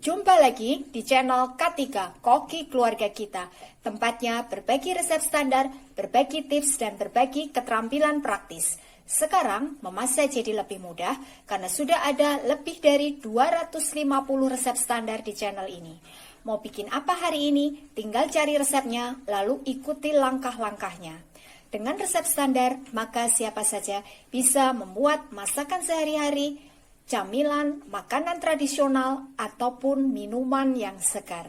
Jumpa lagi di channel K3, Koki Keluarga Kita. Tempatnya berbagi resep standar, berbagi tips, dan berbagi keterampilan praktis. Sekarang memasak jadi lebih mudah karena sudah ada lebih dari 250 resep standar di channel ini. Mau bikin apa hari ini? Tinggal cari resepnya, lalu ikuti langkah-langkahnya. Dengan resep standar, maka siapa saja bisa membuat masakan sehari-hari, camilan, makanan tradisional, ataupun minuman yang segar.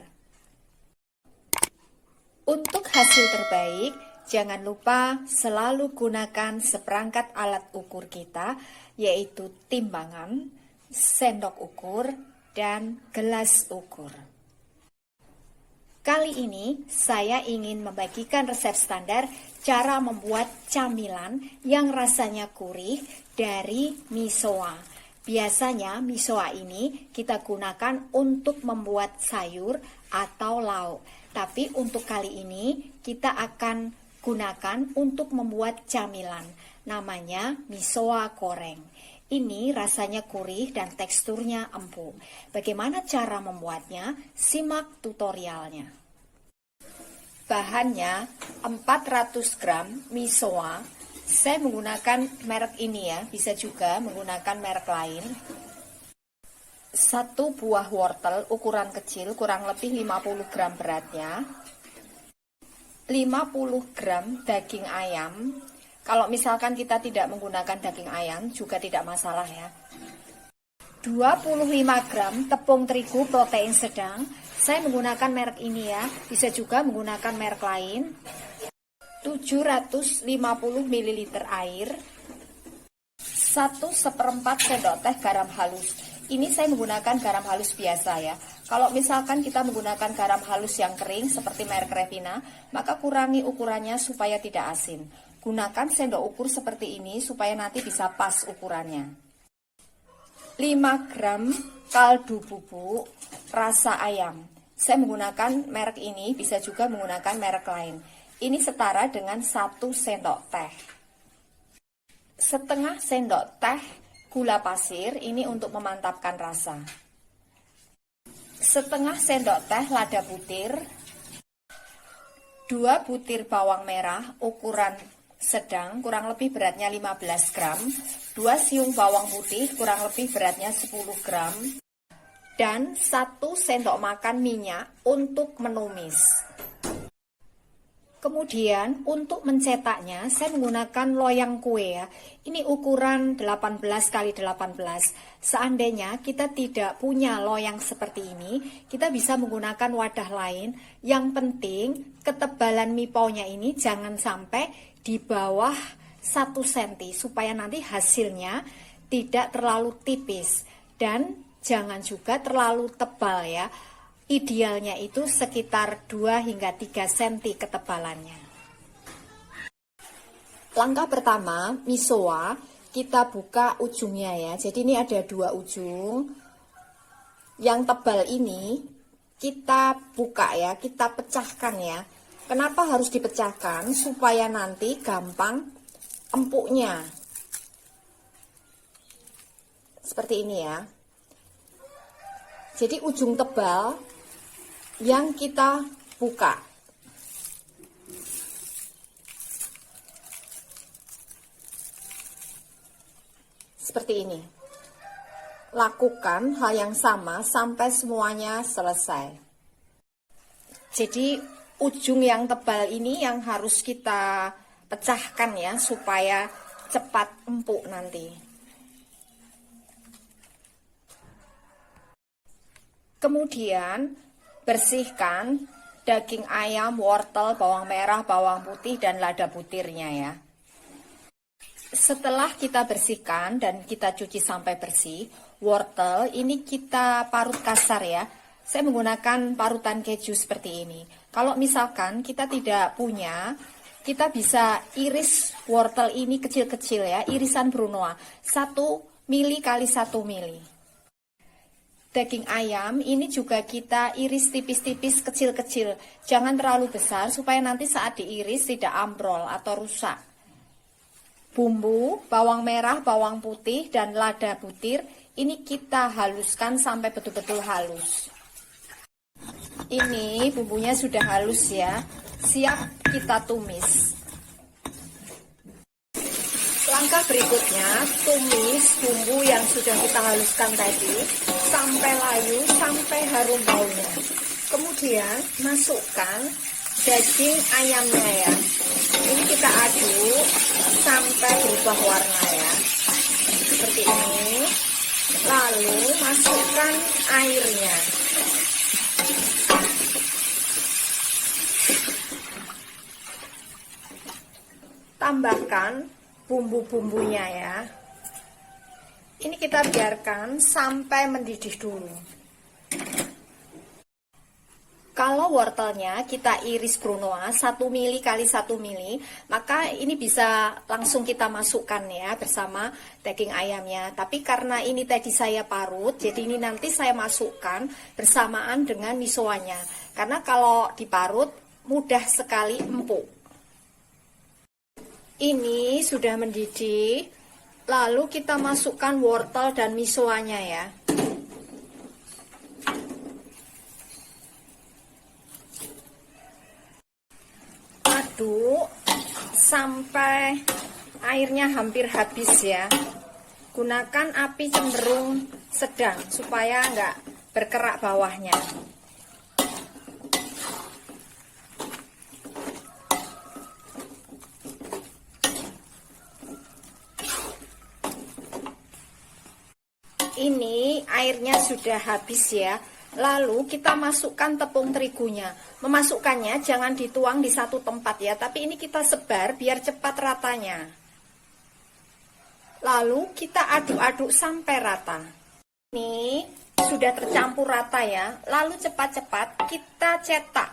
Untuk hasil terbaik, jangan lupa selalu gunakan seperangkat alat ukur kita, yaitu timbangan, sendok ukur, dan gelas ukur. Kali ini, saya ingin membagikan resep standar cara membuat camilan yang rasanya gurih dari misoa. Biasanya misoa ini kita gunakan untuk membuat sayur atau lauk. Tapi untuk kali ini kita akan gunakan untuk membuat camilan. Namanya misoa goreng. Ini rasanya gurih dan teksturnya empuk. Bagaimana cara membuatnya? Simak tutorialnya. Bahannya 400 gram misoa. Saya menggunakan merek ini ya, bisa juga menggunakan merek lain. 1 buah wortel ukuran kecil, kurang lebih 50 gram beratnya. 50 gram daging ayam. Kalau misalkan kita tidak menggunakan daging ayam juga tidak masalah ya. 25 gram tepung terigu protein sedang. Saya menggunakan merek ini ya, bisa juga menggunakan merek lain. 750 ml air, 1/4 sendok teh garam halus. Ini saya menggunakan garam halus biasa ya. Kalau misalkan kita menggunakan garam halus yang kering seperti merek Revina, maka kurangi ukurannya supaya tidak asin. Gunakan sendok ukur seperti ini supaya nanti bisa pas ukurannya. 5 gram kaldu bubuk rasa ayam. Saya menggunakan merek ini, bisa juga menggunakan merek lain. Ini setara dengan 1 sendok teh. Setengah sendok teh gula pasir, ini untuk memantapkan rasa. Setengah sendok teh lada butir. 2 butir bawang merah ukuran sedang, kurang lebih beratnya 15 gram. 2 siung bawang putih, kurang lebih beratnya 10 gram. Dan 1 sendok makan minyak untuk menumis. Kemudian untuk mencetaknya saya menggunakan loyang kue ya. Ini ukuran 18 x 18. Seandainya kita tidak punya loyang seperti ini, kita bisa menggunakan wadah lain. Yang penting ketebalan mipaunya ini jangan sampai di bawah 1 cm supaya nanti hasilnya tidak terlalu tipis dan jangan juga terlalu tebal ya. Idealnya itu sekitar 2 hingga 3 cm ketebalannya. Langkah pertama, misoa, kita buka ujungnya ya. Jadi ini ada 2 ujung. Yang tebal ini kita buka ya, kita pecahkan ya. Kenapa harus dipecahkan? Supaya nanti gampang empuknya. Seperti ini ya. Jadi ujung tebal yang kita buka. Seperti ini. Lakukan hal yang sama sampai semuanya selesai. Jadi ujung yang tebal ini yang harus kita pecahkan ya, supaya cepat empuk nanti. Kemudian bersihkan daging ayam, wortel, bawang merah, bawang putih, dan lada butirnya ya. Setelah kita bersihkan dan kita cuci sampai bersih, wortel ini kita parut kasar ya. Saya menggunakan parutan keju seperti ini. Kalau misalkan kita tidak punya, kita bisa iris wortel ini kecil-kecil ya, irisan brunoa, 1 mili kali 1 mili. Daging ayam ini juga kita iris tipis-tipis kecil-kecil. Jangan terlalu besar supaya nanti saat diiris tidak ambrol atau rusak. Bumbu, bawang merah, bawang putih, dan lada butir ini kita haluskan sampai betul-betul halus. Ini bumbunya sudah halus ya, siap kita tumis. Langkah berikutnya, tumis bumbu yang sudah kita haluskan tadi sampai layu, sampai harum baunya. Kemudian masukkan daging ayamnya ya. Ini kita aduk sampai berubah warna ya, seperti ini. Lalu masukkan airnya. Tambahkan bumbu-bumbunya ya. Ini kita biarkan sampai mendidih dulu. Kalau wortelnya kita iris brunoise 1 mili kali 1 mili, maka ini bisa langsung kita masukkan ya bersama daging ayamnya. Tapi karena ini tadi saya parut, jadi ini nanti saya masukkan bersamaan dengan misoanya. Karena kalau diparut mudah sekali empuk. Ini sudah mendidih, lalu kita masukkan wortel dan misoanya ya. Aduk sampai airnya hampir habis ya. Gunakan api cenderung sedang supaya enggak berkerak bawahnya. Ini airnya sudah habis ya. Lalu kita masukkan tepung terigunya. Memasukkannya jangan dituang di satu tempat ya, tapi ini kita sebar biar cepat ratanya. Lalu kita aduk-aduk sampai rata. Ini sudah tercampur rata ya. Lalu cepat-cepat kita cetak.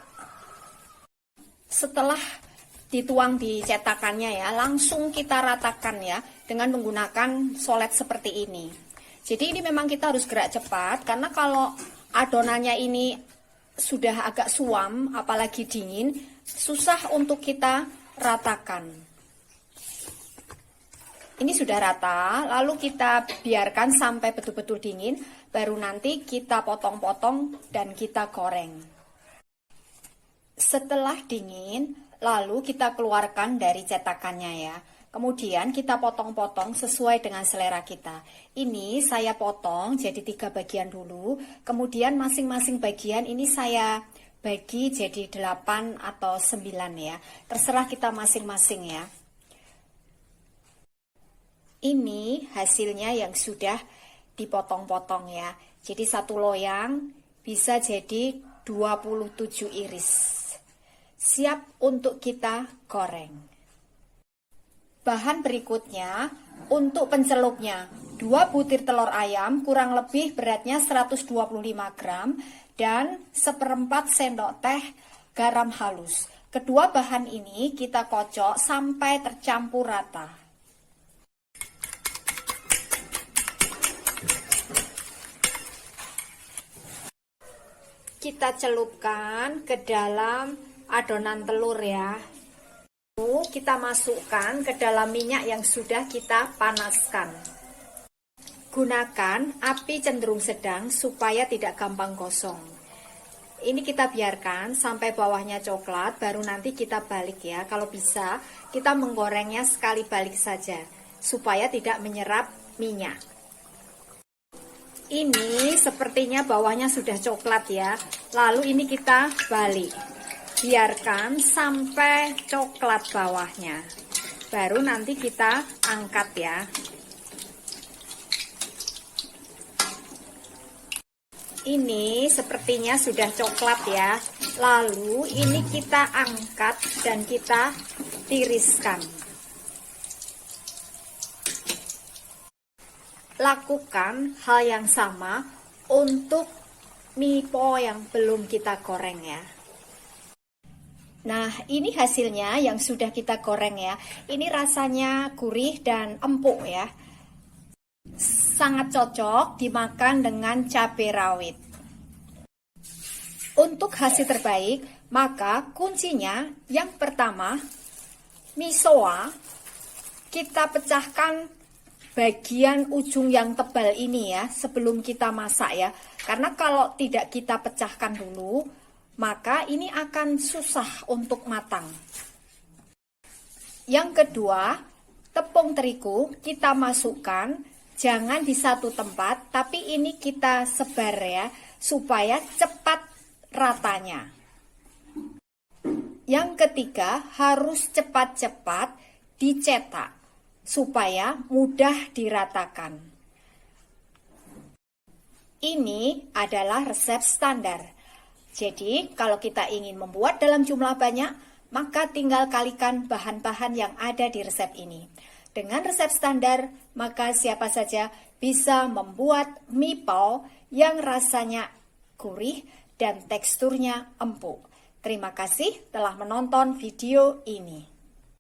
Setelah dituang di cetakannya ya, langsung kita ratakan ya dengan menggunakan solet seperti ini. Jadi ini memang kita harus gerak cepat, karena kalau adonannya ini sudah agak suam, apalagi dingin, susah untuk kita ratakan. Ini sudah rata, lalu kita biarkan sampai betul-betul dingin, baru nanti kita potong-potong dan kita goreng. Setelah dingin, lalu kita keluarkan dari cetakannya ya. Kemudian kita potong-potong sesuai dengan selera kita. Ini saya potong jadi 3 bagian dulu. Kemudian masing-masing bagian ini saya bagi jadi 8 atau 9 ya. Terserah kita masing-masing ya. Ini hasilnya yang sudah dipotong-potong ya. Jadi satu loyang bisa jadi 27 iris. Siap untuk kita goreng. Bahan berikutnya untuk pencelupnya, 2 butir telur ayam kurang lebih beratnya 125 gram dan 1/4 sendok teh garam halus. Kedua bahan ini kita kocok sampai tercampur rata. Kita celupkan ke dalam adonan telur ya. Kita masukkan ke dalam minyak yang sudah kita panaskan. Gunakan api cenderung sedang supaya tidak gampang gosong. Ini kita biarkan sampai bawahnya coklat, baru nanti kita balik ya. Kalau bisa kita menggorengnya sekali balik saja supaya tidak menyerap minyak. Ini sepertinya bawahnya sudah coklat ya. Lalu ini kita balik. Biarkan sampai coklat bawahnya. Baru nanti kita angkat ya. Ini sepertinya sudah coklat ya. Lalu ini kita angkat dan kita tiriskan. Lakukan hal yang sama untuk mie po yang belum kita goreng ya. Nah, ini hasilnya yang sudah kita goreng ya. Ini rasanya gurih dan empuk ya. Sangat cocok dimakan dengan cabai rawit. Untuk hasil terbaik, maka kuncinya yang pertama, misoa kita pecahkan bagian ujung yang tebal ini ya sebelum kita masak ya. Karena kalau tidak kita pecahkan dulu, maka ini akan susah untuk matang. Yang kedua, tepung terigu kita masukkan, jangan di satu tempat, tapi ini kita sebar ya, supaya cepat ratanya. Yang ketiga, harus cepat-cepat dicetak, supaya mudah diratakan. Ini adalah resep standar. Jadi, kalau kita ingin membuat dalam jumlah banyak, maka tinggal kalikan bahan-bahan yang ada di resep ini. Dengan resep standar, maka siapa saja bisa membuat mie pao yang rasanya gurih dan teksturnya empuk. Terima kasih telah menonton video ini.